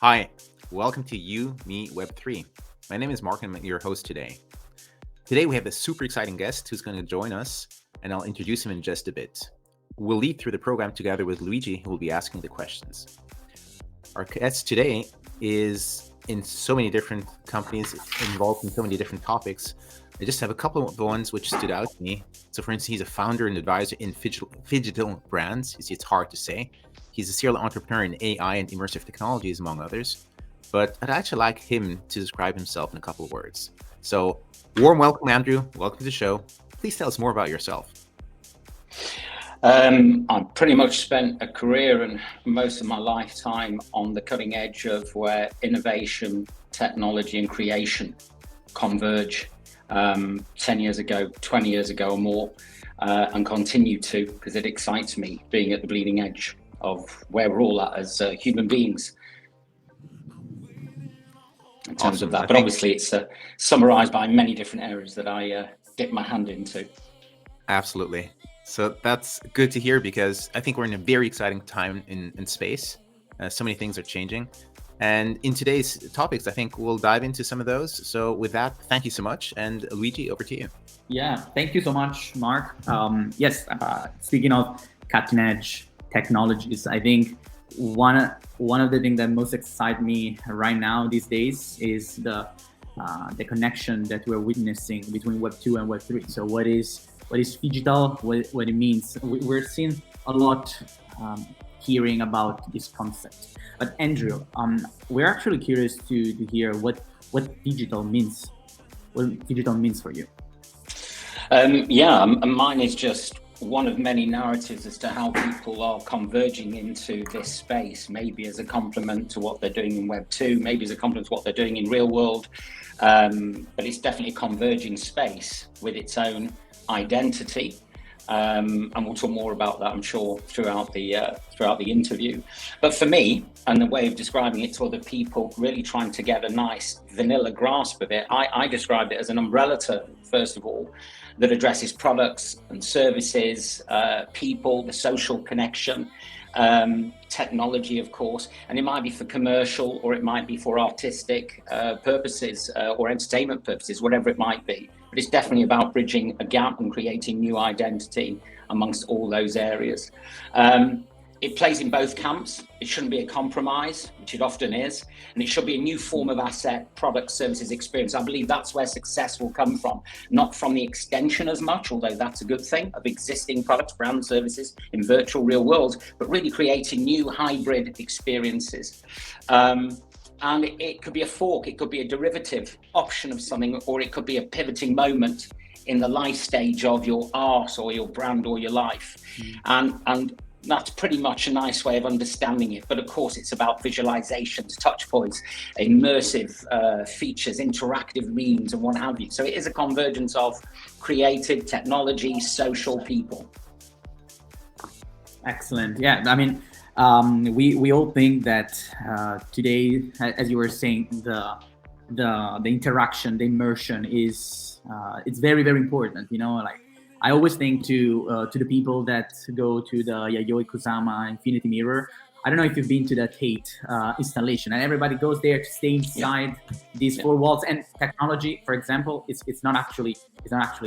Hi, welcome to You, Me, Web3. My name is Mark and I'm your host today. Today we have a super exciting guest who's going to join us, and I'll introduce him in just a bit. We'll lead through the program together with Luigi, who will be asking the questions. Our guest today is in so many different companies, involved in so many different topics. I just have a couple of ones which stood out to me. So for instance, he's a founder and advisor in phygital brands. You see, it's hard to say. He's a serial entrepreneur in AI and immersive technologies, among others. But I'd actually like him to describe himself in a couple of words. So warm welcome, Andrew. Welcome to the show. Please tell us more about yourself. I've pretty much spent a career and most of my lifetime on the cutting edge of where innovation, technology and creation converge 10 years ago, 20 years ago or more, and continue to, because it excites me being at the bleeding edge of where we're all at as human beings in terms of that. But obviously it's summarized by many different areas that I dip my hand into. Absolutely. So that's good to hear, because I think we're in a very exciting time in space. So many things are changing. And in today's topics, I think we'll dive into some of those. So with that, thank you so much. And Luigi, over to you. Yeah, thank you so much, Mark. Yes, speaking of cutting edge technologies, I think one of the things that most excite me right now these days is the connection that we're witnessing between Web2 and Web3. So what is phygital, what it means. We're seeing a lot hearing about this concept. But Andrew, we're actually curious to hear what phygital means. What phygital means for you. Mine is just one of many narratives as to how people are converging into this space, maybe as a complement to what they're doing in Web2, maybe as a complement to what they're doing in real world. But it's definitely a converging space with its own identity. And we'll talk more about that, I'm sure, throughout the interview. But for me, and the way of describing it to other people, really trying to get a nice vanilla grasp of it, I described it as an umbrella term, first of all, that addresses products and services, people, the social connection, technology, of course, and it might be for commercial or it might be for artistic purposes or entertainment purposes, whatever it might be. But it's definitely about bridging a gap and creating new identity amongst all those areas. It plays in both camps. It shouldn't be a compromise, which it often is, and it should be a new form of asset, product, services, experience. I believe that's where success will come from, not from the extension as much, although that's a good thing, of existing products, brand services in virtual real world, but really creating new hybrid experiences. And it could be a fork, it could be a derivative option of something, or it could be a pivoting moment in the life stage of your art or your brand or your life. And that's pretty much a nice way of understanding it. But of course, it's about visualizations, touch points, immersive features, interactive memes, and what have you. So it is a convergence of creative, technology, social, people. Excellent. Yeah, I mean, we all think that today, as you were saying, the interaction, the immersion is it's very, very important. You know, like I always think to the people that go to the Yayoi Kusama Infinity Mirror. I don't know if you've been to the Tate installation, and everybody goes there to stay inside these four walls. And technology, for example, it's not actually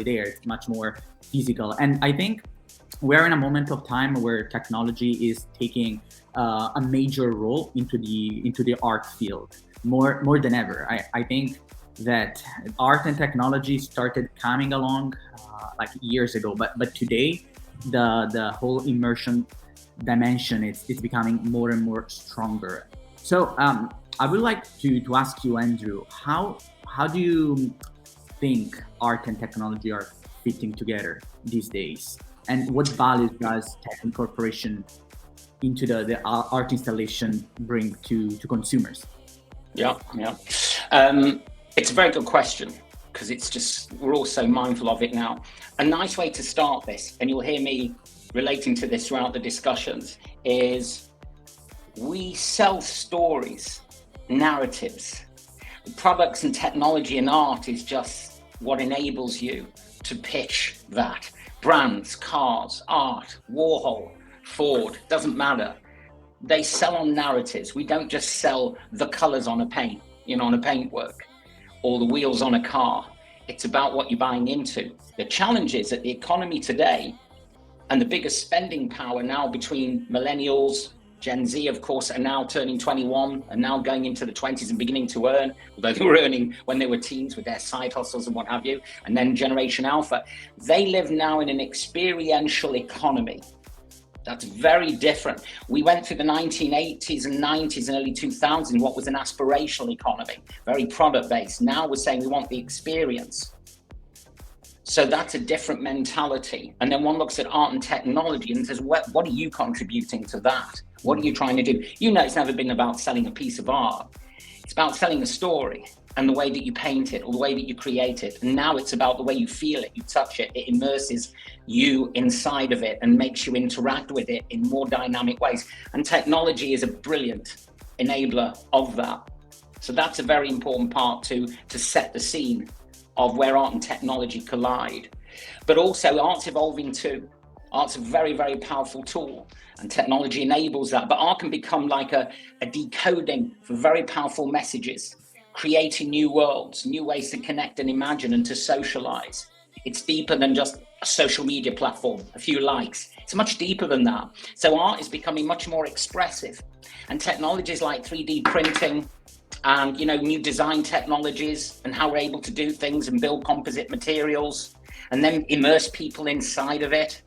there. It's much more physical. And I think we're in a moment of time where technology is taking a major role into the art field more than ever. I think that art and technology started coming along like years ago, but today the whole immersion dimension it's becoming more and more stronger. So I would like to ask you, Andrew, how do you think art and technology are fitting together these days, and what values does tech incorporation into the art installation bring to consumers? It's a very good question, because it's just, we're all so mindful of it now. A nice way to start this, and you'll hear me relating to this throughout the discussions, is we sell stories, narratives. Products and technology and art is just what enables you to pitch that. Brands, cars, art, Warhol, Ford, doesn't matter. they sell on narratives. We don't just sell the colors on a paint, on a paintwork, or the wheels on a car. It's about what you're buying into. The challenge is that the economy today, and the biggest spending power now between millennials, Gen Z, of course, are now turning 21 and now going into the 20s and beginning to earn, although they were earning when they were teens with their side hustles and what have you, and then Generation Alpha. They live now in an experiential economy. That's very different. We went through the 1980s and 90s and early 2000s, what was an aspirational economy, very product-based. Now we're saying we want the experience. So that's a different mentality. And then one looks at art and technology and says, what are you contributing to that? What are you trying to do? It's never been about selling a piece of art. It's about selling a story and the way that you paint it or the way that you create it. And now it's about the way you feel it, you touch it, it immerses you inside of it and makes you interact with it in more dynamic ways. And technology is a brilliant enabler of that. So that's a very important part to set the scene of where art and technology collide. But also art's evolving too. Art's a very, very powerful tool and technology enables that. But art can become like a decoding for very powerful messages, creating new worlds, new ways to connect and imagine and to socialize. It's deeper than just a social media platform, a few likes. It's much deeper than that. So art is becoming much more expressive, and technologies like 3D printing and new design technologies and how we're able to do things and build composite materials and then immerse people inside of it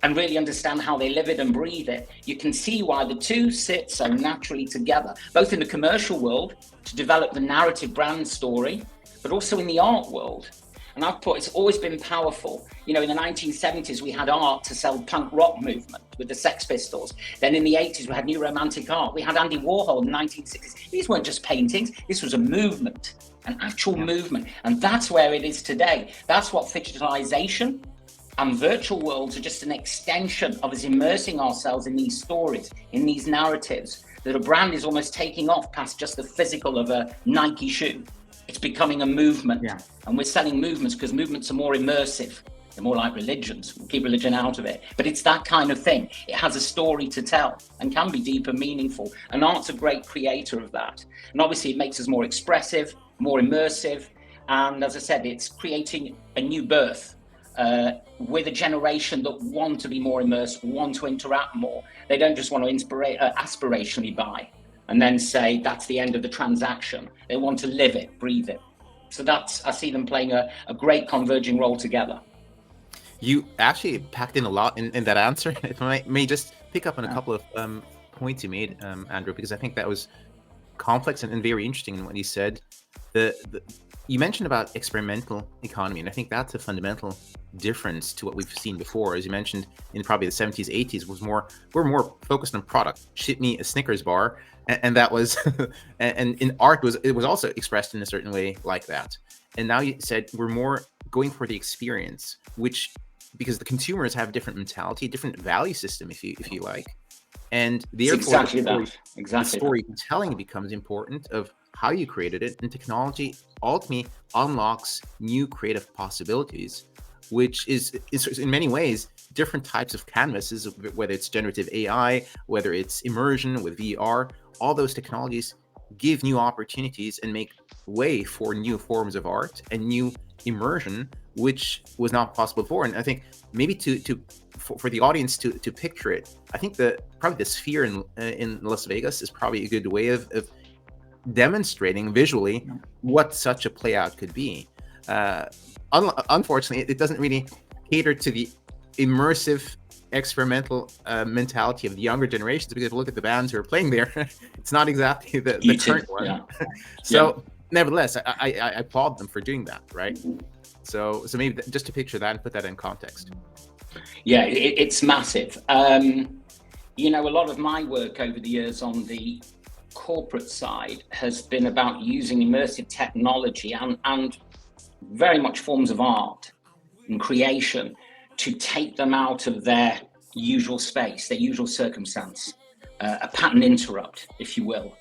and really understand how they live it and breathe it. You can see why the two sit so naturally together, both in the commercial world to develop the narrative brand story, but also in the art world. And I've thought it's always been powerful. In the 1970s, we had art to sell punk rock movement with the Sex Pistols. Then in the 80s, we had new romantic art. We had Andy Warhol in the 1960s. These weren't just paintings. This was a movement, an actual movement. And that's where it is today. That's what phygitalization and virtual worlds are just an extension of us immersing ourselves in these stories, in these narratives, that a brand is almost taking off past just the physical of a Nike shoe. It's becoming a movement. Yeah. And we're selling movements because movements are more immersive. They're more like religions. We'll keep religion out of it. But it's that kind of thing. It has a story to tell and can be deep and meaningful. And art's a great creator of that. And obviously it makes us more expressive, more immersive. And as I said, it's creating a new birth with a generation that want to be more immersed, want to interact more. They don't just want to aspirationally buy and then say that's the end of the transaction. They want to live it, breathe it. So I see them playing a great converging role together. You actually packed in a lot in that answer. If I may just pick up on a couple of points you made, Andrew, because I think that was complex and very interesting in what you said. You mentioned about experimental economy, and I think that's a fundamental difference to what we've seen before. As you mentioned, in probably the 70s, 80s, we're more focused on product. Ship me a Snickers bar, and that was, and in art it was also expressed in a certain way like that. And now you said we're more going for the experience, which because the consumers have a different mentality, different value system, if you like, and therefore the storytelling becomes important of how you created it, and technology ultimately unlocks new creative possibilities, which is in many ways different types of canvases, whether it's generative AI, whether it's immersion with VR. All those technologies give new opportunities and make way for new forms of art and new immersion, which was not possible before. And I think maybe for the audience to picture it, I think probably the Sphere in Las Vegas is probably a good way of demonstrating visually what such a play out could be. Unfortunately, it doesn't really cater to the immersive experimental mentality of the younger generations, because if you look at the bands who are playing there, it's not exactly the current one. Yeah. So nevertheless, I applaud them for doing that, right? So maybe just to picture that and put that in context. Yeah, it's massive. A lot of my work over the years on the corporate side has been about using immersive technology and very much forms of art and creation to take them out of their usual space, their usual circumstance, a pattern interrupt, if you will.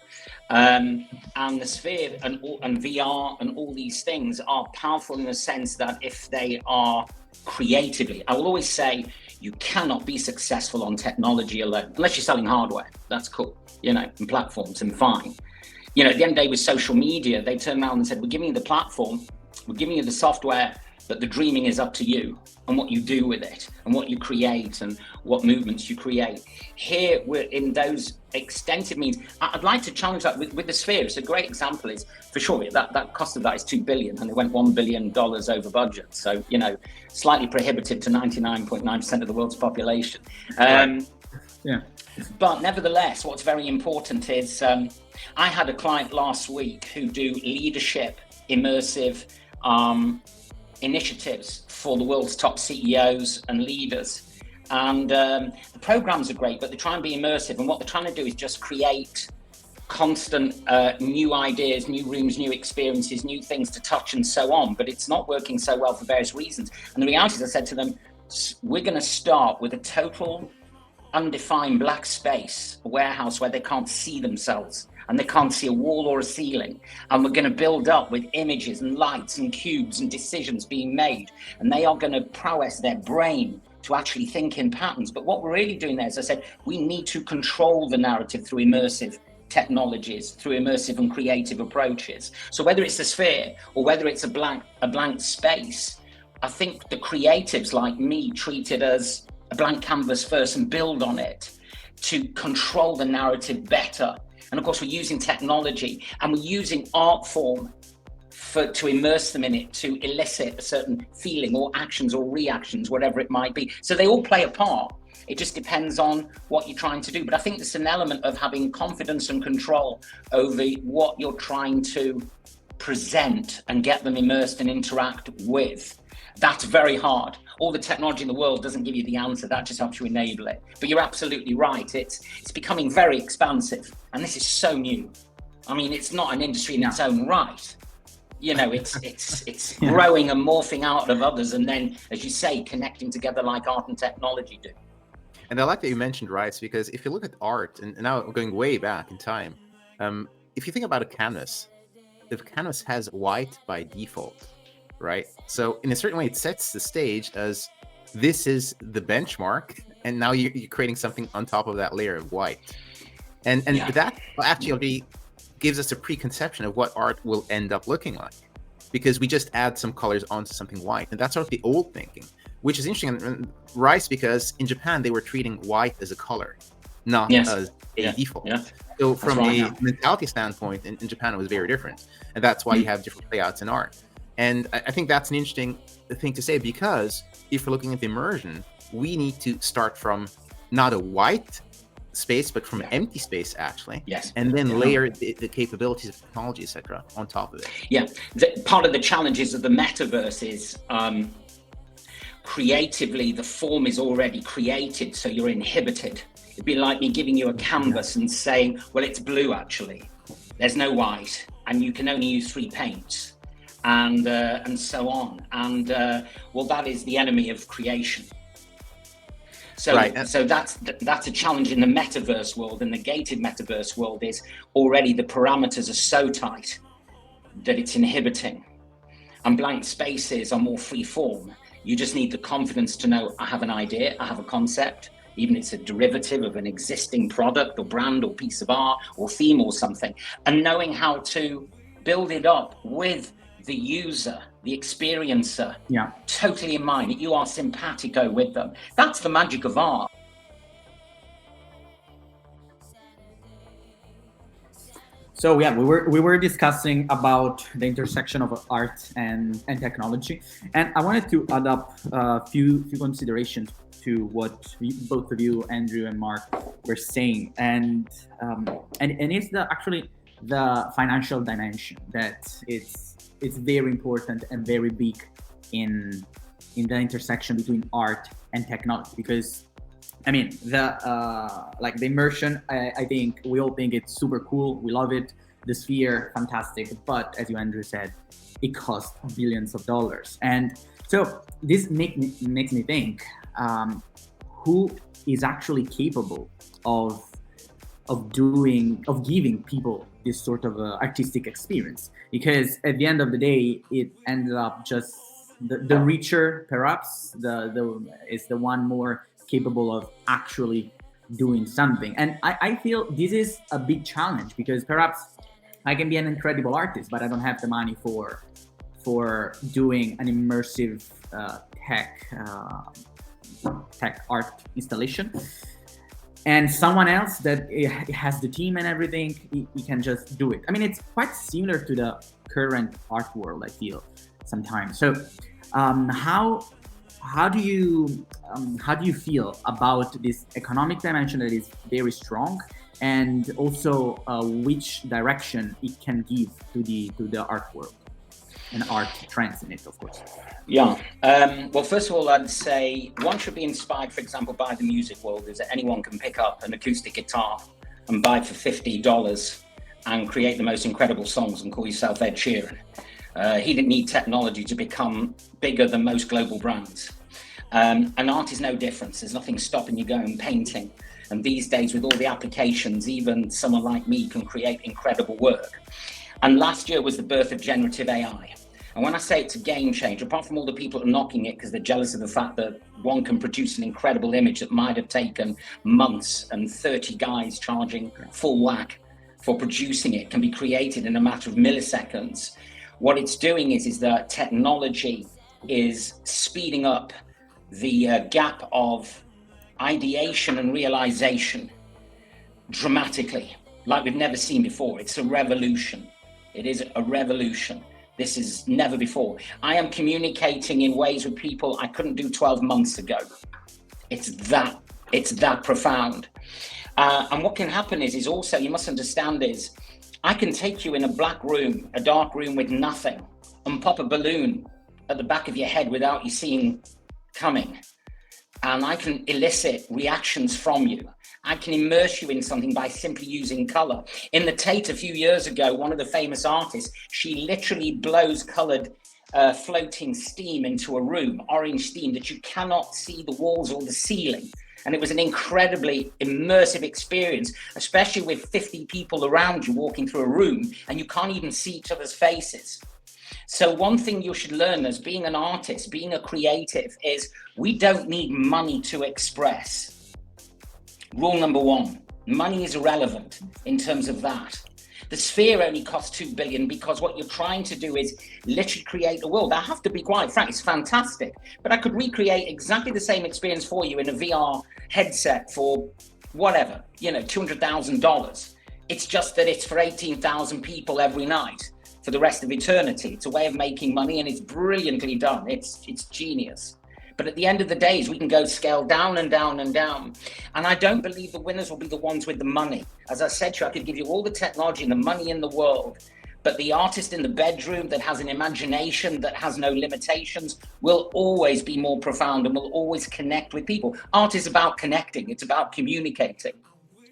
And the Sphere and VR and all these things are powerful in the sense that if they are creatively, I will always say You cannot be successful on technology alone, unless you're selling hardware. That's cool, and platforms, and fine. At the end of the day with social media, they turned around and said, we're giving you the platform, we're giving you the software, but the dreaming is up to you and what you do with it and what you create and what movements you create. Here, we're in those extensive means. I'd like to challenge that with the Sphere. It's a great example. Is for sure that cost of that is $2 billion, and it went $1 billion over budget. So slightly prohibitive to 99.9% of the world's population. Yeah. But nevertheless, what's very important is I had a client last week who do leadership, immersive initiatives for the world's top CEOs and leaders. And the programs are great, but they try and be immersive. And what they're trying to do is just create constant new ideas, new rooms, new experiences, new things to touch and so on. But it's not working so well for various reasons. And the reality is, I said to them, we're going to start with a total undefined black space, a warehouse where they can't see themselves and they can't see a wall or a ceiling. And we're going to build up with images and lights and cubes and decisions being made. And they are going to prowess their brain to actually think in patterns. But what we're really doing there, as I said, we need to control the narrative through immersive technologies, through immersive and creative approaches. So whether it's the Sphere or whether it's a blank space, I think the creatives like me treat it as a blank canvas first and build on it to control the narrative better. And of course, we're using technology and we're using art form to immerse them in it, to elicit a certain feeling or actions or reactions, whatever it might be. So they all play a part. It just depends on what you're trying to do. But I think there's an element of having confidence and control over what you're trying to present and get them immersed and interact with. That's very hard. All the technology in the world doesn't give you the answer. That just helps you enable it. But you're absolutely right. It's becoming very expansive. And this is so new. I mean, it's not an industry in its own right. It's growing and morphing out of others. And then, as you say, connecting together like art and technology do. And I like that you mentioned rights, because if you look at art, and now going way back in time, if you think about a canvas, the canvas has white by default. Right. So in a certain way, it sets the stage as this is the benchmark. And now you're creating something on top of that layer of white. And that actually gives us a preconception of what art will end up looking like, because we just add some colors onto something white. And that's sort of the old thinking, which is interesting. Rice, because in Japan, they were treating white as a color, not as a default. Yeah. So from a mentality standpoint, in Japan, it was very different. And that's why you have different layouts in art. And I think that's an interesting thing to say, because if we're looking at the immersion, we need to start from not a white space, but from empty space, actually. Yes. And then layer the capabilities of technology, etc., on top of it. Yeah. Part of the challenges of the metaverse is creatively, the form is already created, so you're inhibited. It'd be like me giving you a canvas and saying, well, it's blue, actually. There's no white, and you can only use 3 paints. And so on, and well, that is the enemy of creation. So, so that's a challenge in the metaverse world. In the gated metaverse world, is already the parameters are so tight that it's inhibiting, and blank spaces are more free form. You just need the confidence to know, I have an idea, I have a concept, even if it's a derivative of an existing product or brand or piece of art or theme or something, and knowing how to build it up with the user, the experiencer, totally in mind. You are simpatico with them. That's the magic of art. So we were discussing about the intersection of art and technology, and I wanted to add up a few considerations to what both of you, Andrew and Mark, were saying, and it's the financial dimension that it's very important and very big in the intersection between art and technology, because I mean the immersion, I think we all think it's super cool, we love it, the Sphere, fantastic, but as you, Andrew, said, it costs billions of dollars. And so this makes me think, who is actually capable of giving people this sort of artistic experience? Because at the end of the day, it ended up just the richer, perhaps, is the one more capable of actually doing something. And I feel this is a big challenge, because perhaps I can be an incredible artist, but I don't have the money for doing an immersive tech art installation. And someone else that has the team and everything, he can just do it. I mean, it's quite similar to the current art world, I feel sometimes. So how do you feel about this economic dimension that is very strong, and also which direction it can give to the art world and art trends in it, of course? Yeah. Well, first of all, I'd say one should be inspired, for example, by the music world. Is that anyone can pick up an acoustic guitar and buy it for $50 and create the most incredible songs and call yourself Ed Sheeran. He didn't need technology to become bigger than most global brands. And art is no difference. There's nothing stopping you going painting. And these days, with all the applications, even someone like me can create incredible work. And last year was the birth of generative AI. And when I say it's a game changer, apart from all the people that are knocking it because they're jealous of the fact that one can produce an incredible image that might have taken months and 30 guys charging full whack for producing it, can be created in a matter of milliseconds. What it's doing is that technology is speeding up the gap of ideation and realization dramatically, like we've never seen before. It's a revolution. It is a revolution. This is never before. I am communicating in ways with people I couldn't do 12 months ago. It's that profound. And what can happen is also, you must understand is, I can take you in a black room, a dark room with nothing, and pop a balloon at the back of your head without you seeing coming. And I can elicit reactions from you. I can immerse you in something by simply using color. In the Tate a few years ago, one of the famous artists, she literally blows colored floating steam into a room, orange steam that you cannot see the walls or the ceiling. And it was an incredibly immersive experience, especially with 50 people around you walking through a room and you can't even see each other's faces. So one thing you should learn as being an artist, being a creative, is we don't need money to express. Rule number one, money is irrelevant in terms of that. The sphere only costs 2 billion because what you're trying to do is literally create a world. I have to be quite frank, it's fantastic, but I could recreate exactly the same experience for you in a VR headset for whatever, $200,000. It's just that it's for 18,000 people every night for the rest of eternity. It's a way of making money and it's brilliantly done. It's genius. But at the end of the day, we can go scale down and down and down. And I don't believe the winners will be the ones with the money. As I said to you, I could give you all the technology and the money in the world, but the artist in the bedroom that has an imagination that has no limitations will always be more profound and will always connect with people. Art is about connecting. It's about communicating.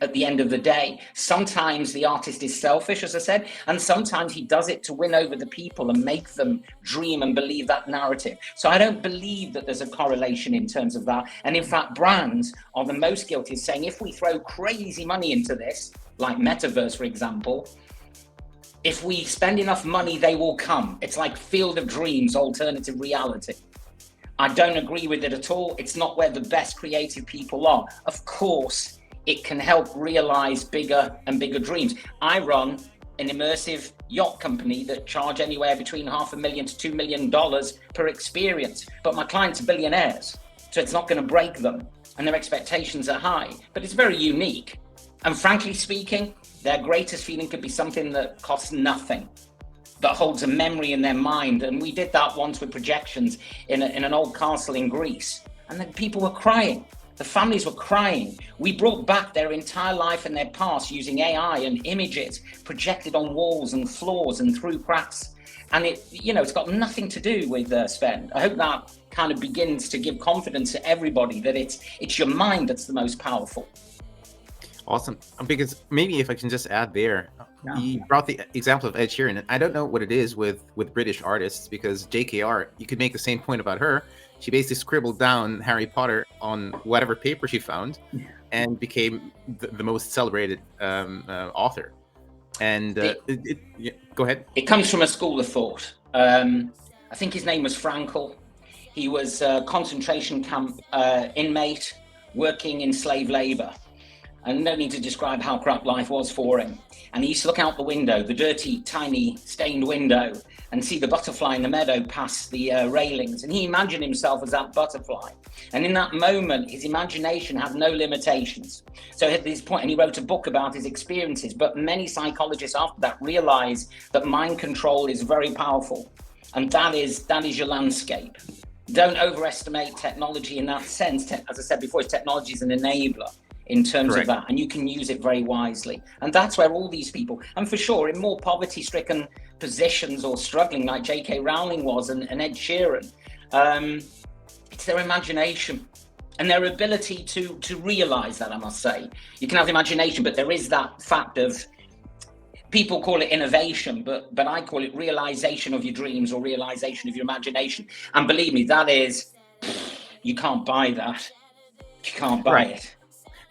At the end of the day, sometimes the artist is selfish, as I said, and sometimes he does it to win over the people and make them dream and believe that narrative. So I don't believe that there's a correlation in terms of that. And in fact, brands are the most guilty, saying if we throw crazy money into this, like metaverse, for example, if we spend enough money, they will come. It's like Field of Dreams, alternative reality. I don't agree with it at all. It's not where the best creative people are. Of course, it can help realize bigger and bigger dreams. I run an immersive yacht company that charge anywhere between $500,000 to $2 million per experience, but my clients are billionaires, so it's not going to break them, and their expectations are high, but it's very unique. And frankly speaking, their greatest feeling could be something that costs nothing, that holds a memory in their mind. And we did that once with projections in an old castle in Greece, and the people were crying. The families were crying. We brought back their entire life and their past using AI and images projected on walls and floors and through cracks. And it's got nothing to do with spend. I hope that kind of begins to give confidence to everybody that it's your mind that's the most powerful. Awesome. Because maybe if I can just add there, you brought the example of Ed Sheeran. And I don't know what it is with British artists, because JKR, you could make the same point about her. She basically scribbled down Harry Potter on whatever paper she found and became the most celebrated author. And go ahead. It comes from a school of thought. I think his name was Frankel. He was a concentration camp inmate working in slave labor. And no need to describe how crap life was for him. And he used to look out the window, the dirty, tiny, stained window, and see the butterfly in the meadow past the railings. And he imagined himself as that butterfly. And in that moment, his imagination had no limitations. So at this point, and he wrote a book about his experiences, but many psychologists after that realized that mind control is very powerful. And that is your landscape. Don't overestimate technology in that sense. As I said before, technology is an enabler in terms Correct. of that, and you can use it very wisely. And that's where all these people, and for sure in more poverty-stricken positions or struggling like J.K. Rowling was and Ed Sheeran, it's their imagination and their ability to realize that. I must say, you can have imagination, but there is that fact of, people call it innovation, but I call it realization of your dreams or realization of your imagination. And believe me, that is, you can't buy that. You can't buy it.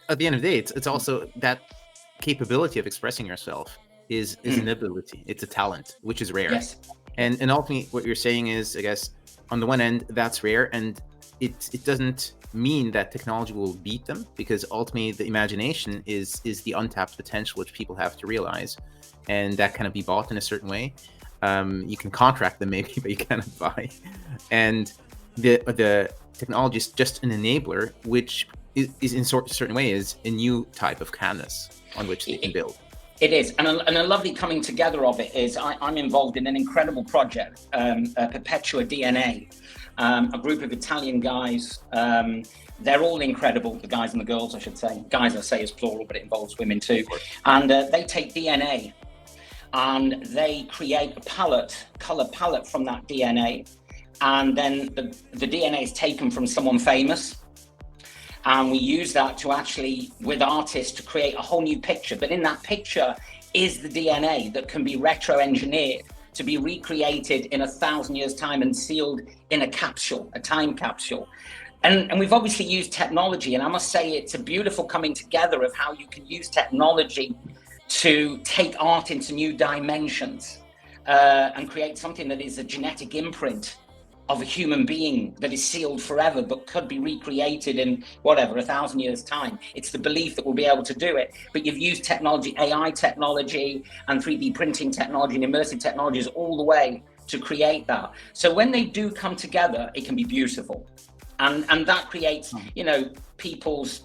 At the end of the day, it's also that capability of expressing yourself is an ability. It's a talent, which is rare. Yes. And ultimately, what you're saying is, I guess, on the one end, that's rare, and it doesn't mean that technology will beat them, because ultimately the imagination is the untapped potential which people have to realize, and that cannot be bought in a certain way. You can contract them maybe, but you cannot buy. And the technology is just an enabler, which is in certain ways a new type of canvas on which they can build. It is, and a lovely coming together of it is I'm involved in an incredible project, Perpetua DNA, a group of Italian guys. They're all incredible, the guys and the girls, I should say. Guys, I say is plural, but it involves women too. And they take DNA and they create a color palette from that DNA. And then the DNA is taken from someone famous. And we use that to actually, with artists, to create a whole new picture. But in that picture is the DNA that can be retro-engineered to be recreated in 1,000 years' time and sealed in a capsule, a time capsule. And we've obviously used technology, and I must say it's a beautiful coming together of how you can use technology to take art into new dimensions and create something that is a genetic imprint of a human being that is sealed forever, but could be recreated in 1,000 years' time. It's the belief that we'll be able to do it. But you've used technology, AI technology and 3D printing technology and immersive technologies all the way to create that. So when they do come together, it can be beautiful. And that creates, people's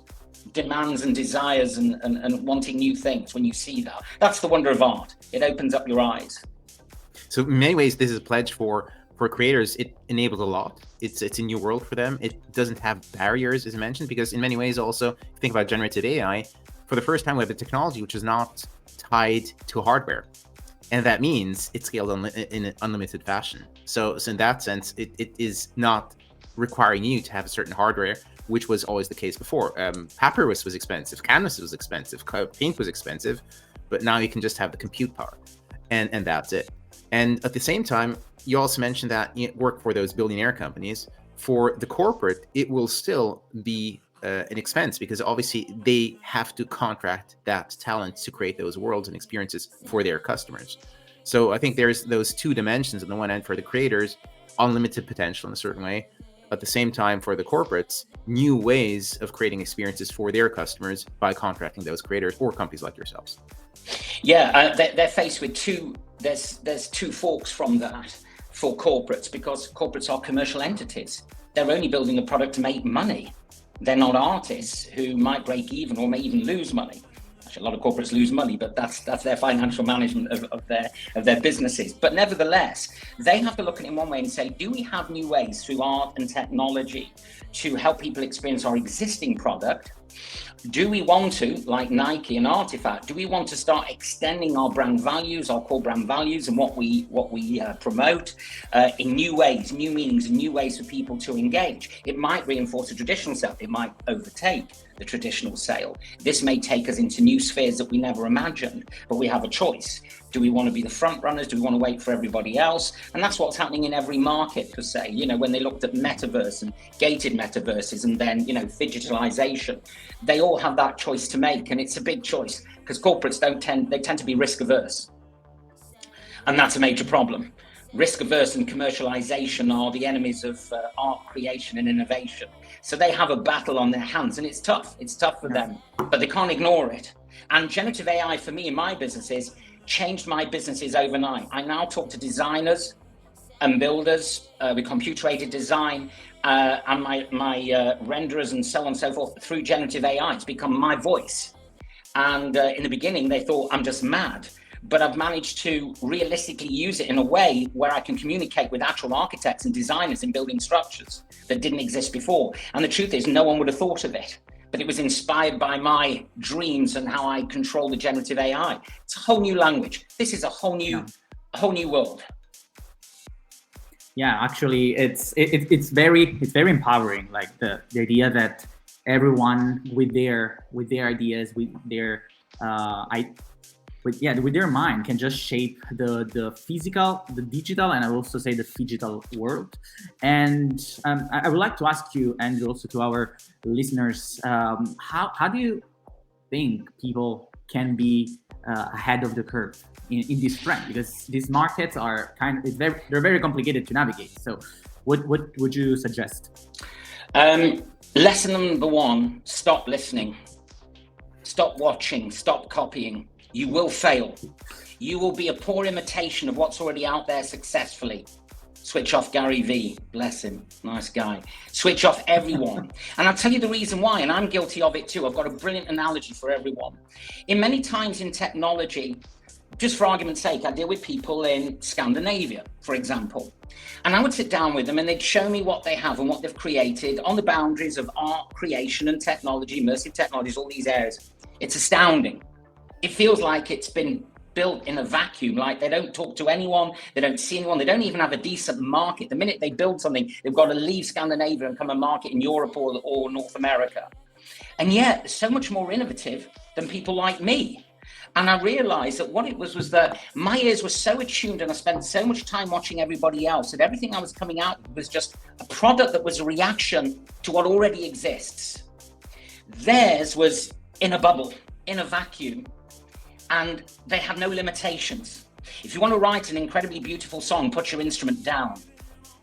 demands and desires and wanting new things when you see that. That's the wonder of art. It opens up your eyes. So in many ways, this is a pledge for creators. It enables a lot. It's a new world for them. It doesn't have barriers, as I mentioned, because in many ways also, if you think about generative AI, for the first time we have a technology which is not tied to hardware. And that means it's scaled in an unlimited fashion. So in that sense, it is not requiring you to have a certain hardware, which was always the case before. Papyrus was expensive, canvas was expensive, paint was expensive, but now you can just have the compute power, and that's it. And at the same time, you also mentioned that you work for those billionaire companies. For the corporate, it will still be an expense, because obviously they have to contract that talent to create those worlds and experiences for their customers. So I think there's those two dimensions. On the one end, for the creators, unlimited potential in a certain way. At the same time, for the corporates, new ways of creating experiences for their customers by contracting those creators or companies like yourselves. Yeah, they're faced with there's two forks from that for corporates, because corporates are commercial entities. They're only building a product to make money. They're not artists who might break even or may even lose money. Actually, a lot of corporates lose money, but that's their financial management of their businesses. But nevertheless, they have to look at it in one way and say, do we have new ways through art and technology to help people experience our existing product? Do we want to, like Nike and Artifact, do we want to start extending our brand values, our core brand values, and what we promote in new ways, new meanings, and new ways for people to engage? It might reinforce the traditional sale. It might overtake the traditional sale. This may take us into new spheres that we never imagined, but we have a choice. Do we want to be the front runners? Do we want to wait for everybody else? And that's what's happening in every market, per se. When they looked at metaverse and gated metaverses and then, phygitalization, they all have that choice to make. And it's a big choice, because corporates tend to be risk averse. And that's a major problem. risk averse and commercialization are the enemies of art creation and innovation. So they have a battle on their hands, and it's tough. It's tough for them, but they can't ignore it. And generative AI for me in my businesses changed my businesses overnight. I now talk to designers and builders with computer-aided design and my renderers and so on and so forth through generative AI. It's become my voice. And in the beginning, they thought I'm just mad. But I've managed to realistically use it in a way where I can communicate with actual architects and designers in building structures that didn't exist before. And the truth is, no one would have thought of it. But it was inspired by my dreams and how I control the generative AI. It's a whole new language. This is a whole new world. Yeah, actually, it's very empowering. Like the idea that everyone with their ideas, with their with their mind can just shape the physical, the digital, and I will also say the phygital world. And I would like to ask you, and also to our listeners, how do you think people can be ahead of the curve in this trend? Because these markets are they're very complicated to navigate. So what would you suggest? Lesson number one: stop listening, stop watching, stop copying. You will fail. You will be a poor imitation of what's already out there successfully. Switch off Gary V, bless him, nice guy. Switch off everyone. And I'll tell you the reason why, and I'm guilty of it too. I've got a brilliant analogy for everyone. In many times in technology, just for argument's sake, I deal with people in Scandinavia, for example. And I would sit down with them and they'd show me what they have and what they've created on the boundaries of art, creation and technology, immersive technologies, all these areas. It's astounding. It feels like it's been built in a vacuum, like they don't talk to anyone, they don't see anyone, they don't even have a decent market. The minute they build something, they've got to leave Scandinavia and come and market in Europe or North America. And yet, they're so much more innovative than people like me. And I realized that what it was that my ears were so attuned and I spent so much time watching everybody else that everything I was coming out was just a product that was a reaction to what already exists. Theirs was in a bubble, in a vacuum, and they had no limitations. If you want to write an incredibly beautiful song, put your instrument down.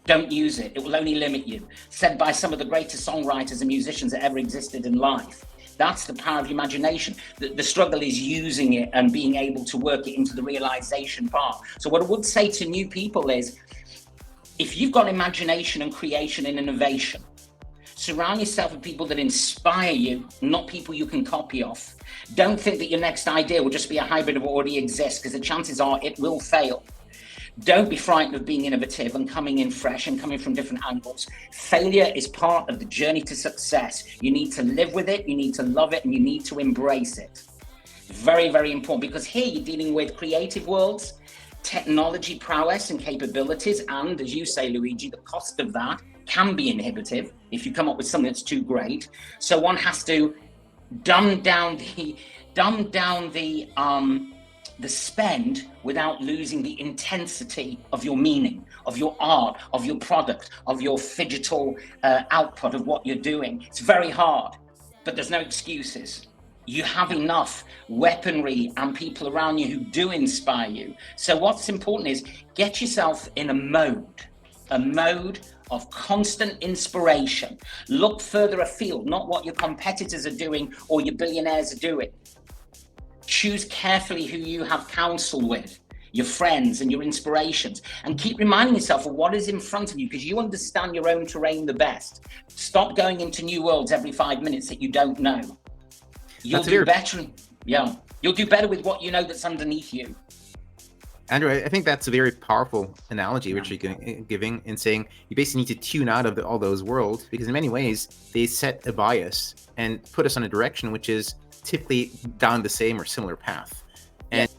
Don't use it. It will only limit you. Said by some of the greatest songwriters and musicians that ever existed in life. That's the power of imagination. The struggle is using it and being able to work it into the realization part. So what I would say to new people is, if you've got imagination and creation and innovation, surround yourself with people that inspire you, not people you can copy off. Don't think that your next idea will just be a hybrid of what already exists, because the chances are it will fail. Don't be frightened of being innovative and coming in fresh and coming from different angles. Failure is part of the journey to success. You need to live with it, you need to love it, and you need to embrace it. Very, very important, because here you're dealing with creative worlds, technology prowess and capabilities, and as you say, Luigi, the cost of that can be inhibitive if you come up with something that's too great. So one has to dumb down the spend without losing the intensity of your meaning, of your art, of your product, of your phygital output of what you're doing. It's very hard, but there's no excuses. You have enough weaponry and people around you who do inspire you. So what's important is get yourself in a mode of constant inspiration. Look further afield, not what your competitors are doing or your billionaires are doing. Choose carefully who you have counsel with, your friends and your inspirations, and keep reminding yourself of what is in front of you, because you understand your own terrain the best. Stop going into new worlds every 5 minutes that you don't know. You'll do better. Yeah, you'll do better with what you know that's underneath you. Andrew, I think that's a very powerful analogy which you're giving in saying you basically need to tune out of all those worlds, because in many ways they set a bias and put us on a direction which is typically down the same or similar path. And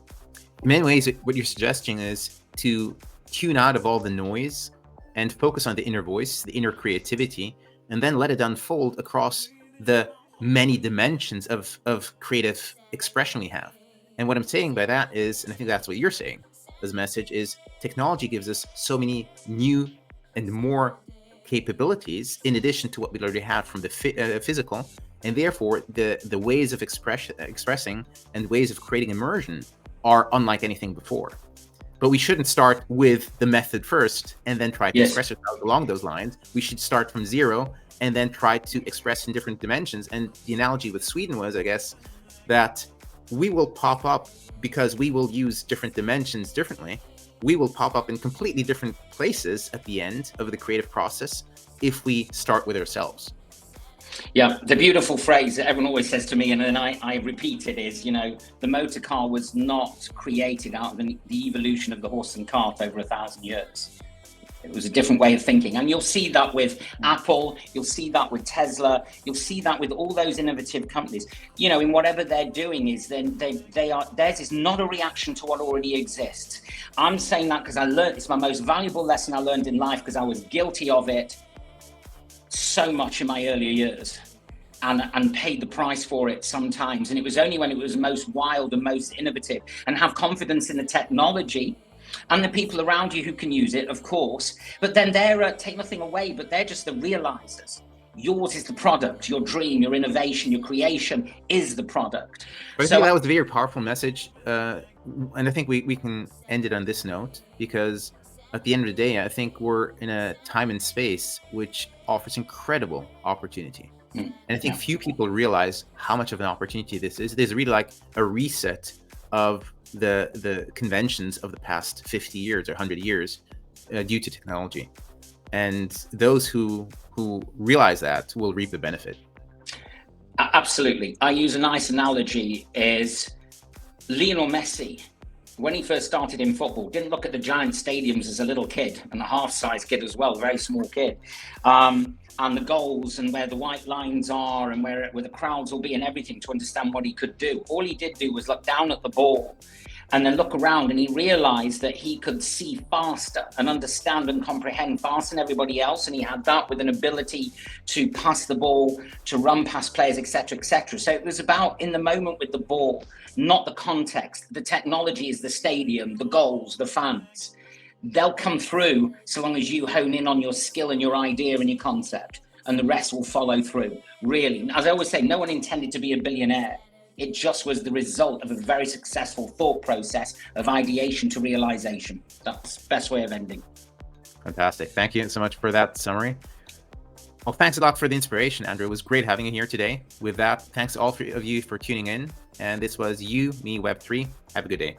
in many ways, what you're suggesting is to tune out of all the noise and focus on the inner voice, the inner creativity, and then let it unfold across the many dimensions of creative expression we have. And what I'm saying by that is, and I think that's what you're saying, this message is technology gives us so many new and more capabilities in addition to what we already have from the physical, and therefore the ways of expressing and ways of creating immersion are unlike anything before. But we shouldn't start with the method first and then try to Yes. express ourselves along those lines. We should start from zero and then try to express in different dimensions. And the analogy with Sweden was, I guess, that we will pop up because we will use different dimensions differently. We will pop up in completely different places at the end of the creative process if we start with ourselves. Yeah, the beautiful phrase that everyone always says to me, and then I repeat it, is, the motor car was not created out of the evolution of the horse and cart over 1,000 years. It was a different way of thinking. And you'll see that with Apple, you'll see that with Tesla, you'll see that with all those innovative companies. In whatever they're doing is theirs is not a reaction to what already exists. I'm saying that because it's my most valuable lesson I learned in life, because I was guilty of it so much in my earlier years and paid the price for it sometimes. And it was only when it was most wild and most innovative, and have confidence in the technology and the people around you who can use it, of course, but then take nothing away, but they're just the realizers. Yours is the product, your dream, your innovation, your creation is the product. But I think that was a very powerful message. And I think we can end it on this note, because at the end of the day, I think we're in a time and space which offers incredible opportunity. And I think few people realize how much of an opportunity this is. There's really like a reset of the conventions of the past 50 years or 100 years due to technology. And those who realize that will reap the benefit. Absolutely. I use a nice analogy is Lionel Messi, when he first started in football, didn't look at the giant stadiums as a little kid, and a half-size kid as well, very small kid. And the goals and where the white lines are and where the crowds will be and everything to understand what he could do. All he did do was look down at the ball and then look around, and he realized that he could see faster and understand and comprehend faster than everybody else. And he had that with an ability to pass the ball, to run past players, etc., etc. So it was about in the moment with the ball, not the context. The technology is the stadium, the goals, the fans. They'll come through so long as you hone in on your skill and your idea and your concept, and the rest will follow through. Really, as I always say, no one intended to be a billionaire. It just was the result of a very successful thought process of ideation to realization. That's the best way of ending. Fantastic. Thank you so much for that summary. Well, thanks a lot for the inspiration, Andrew. It was great having you here today. With that, thanks to all of you for tuning in. And this was You, Me, Web3. Have a good day.